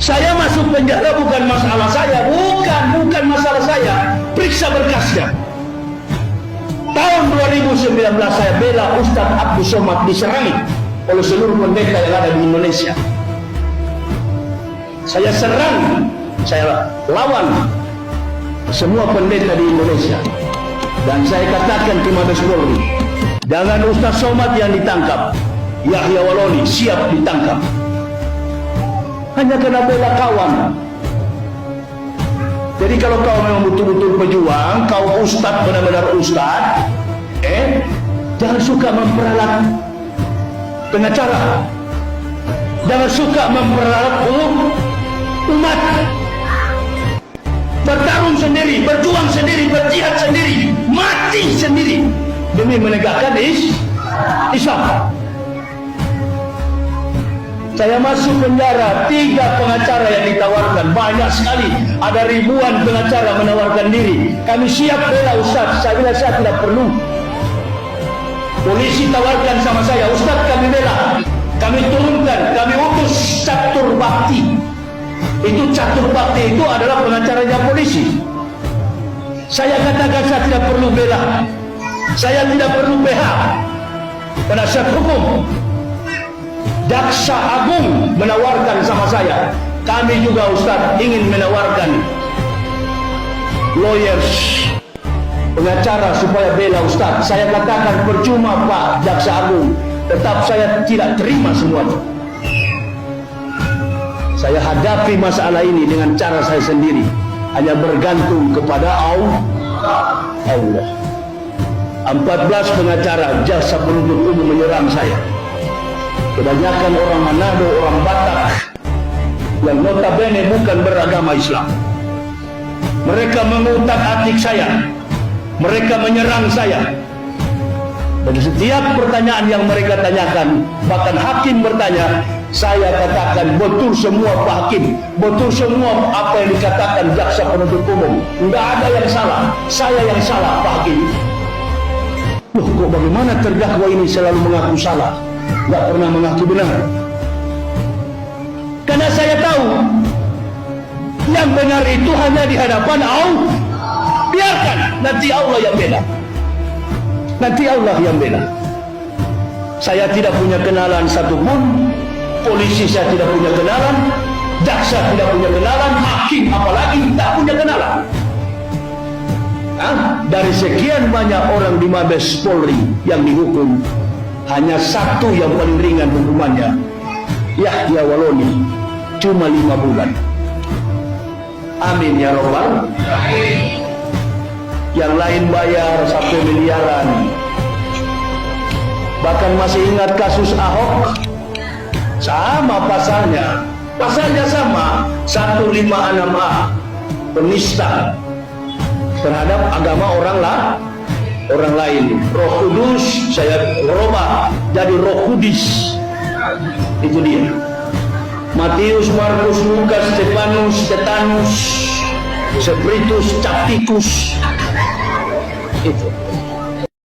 Saya masuk penjara bukan masalah saya, bukan masalah saya. Periksa berkasnya. Tahun 2019 saya bela Ustadz Abdul Somad diserangi oleh seluruh pendeta yang ada di Indonesia. Saya serang, saya lawan semua pendeta di Indonesia. Dan saya katakan ke Mabes Polri, jangan Ustadz Somad yang ditangkap, Yahya Waloni siap ditangkap. Hanya kena bela kawan. Jadi kalau kau memang betul-betul pejuang, kau ustadz, benar-benar ustadz, jangan suka memperalat pengacara, jangan suka memperalat umat. Bertarung sendiri, berjuang sendiri, berjihad sendiri, mati sendiri demi menegakkan Islam. Saya masuk penjara, 3 pengacara yang ditawarkan, banyak sekali, ada ribuan pengacara menawarkan diri. Kami siap bela Ustaz. Saya bilang saya tidak perlu. Polisi tawarkan sama saya, Ustaz kami bela, kami turunkan, kami utus catur bakti. Itu catur bakti itu adalah pengacaranya polisi. Saya katakan saya tidak perlu bela, saya tidak perlu BH, penasihat hukum. Jaksa Agung menawarkan sama saya, kami juga Ustaz ingin menawarkan lawyers, pengacara supaya bela Ustaz. Saya katakan percuma Pak Jaksa Agung, tetap saya tidak terima semuanya. Saya hadapi masalah ini dengan cara saya sendiri, hanya bergantung kepada Allah. 14 pengacara jasa penuntut umum menyerang saya. Kebanyakan orang Manado, orang Batak yang notabene bukan beragama Islam. Mereka mengutak-atik saya, mereka menyerang saya. Dan setiap pertanyaan yang mereka tanyakan, bahkan hakim bertanya, saya katakan betul semua Pak Hakim, betul semua apa yang dikatakan jaksa penuntut umum. Tidak ada yang salah, saya yang salah Pak Hakim. Loh, kok bagaimana terdakwa ini selalu mengaku salah, nggak pernah mengaku benar? Karena saya tahu yang benar itu hanya di hadapan Allah. Biarkan nanti Allah yang bela, nanti Allah yang bela. Saya tidak punya kenalan satupun, polisi saya tidak punya kenalan, jaksa tidak punya kenalan, hakim apalagi tak punya kenalan. Dari sekian banyak orang di Mabes Polri yang dihukum, hanya 1 yang paling ringan hukumannya, Yahya Waloni, cuma 5 bulan. Amin ya Rabbal. Yang lain bayar sampai miliaran. Bahkan masih ingat kasus Ahok, sama pasalnya sama, 156A, penista terhadap agama orang lain. Roh Kudus saya rubah jadi Roh Kudis. Itu dia. Matius, Markus, Lukas, Stefanus, Stetanus, Spiritus, Capticus. Itu.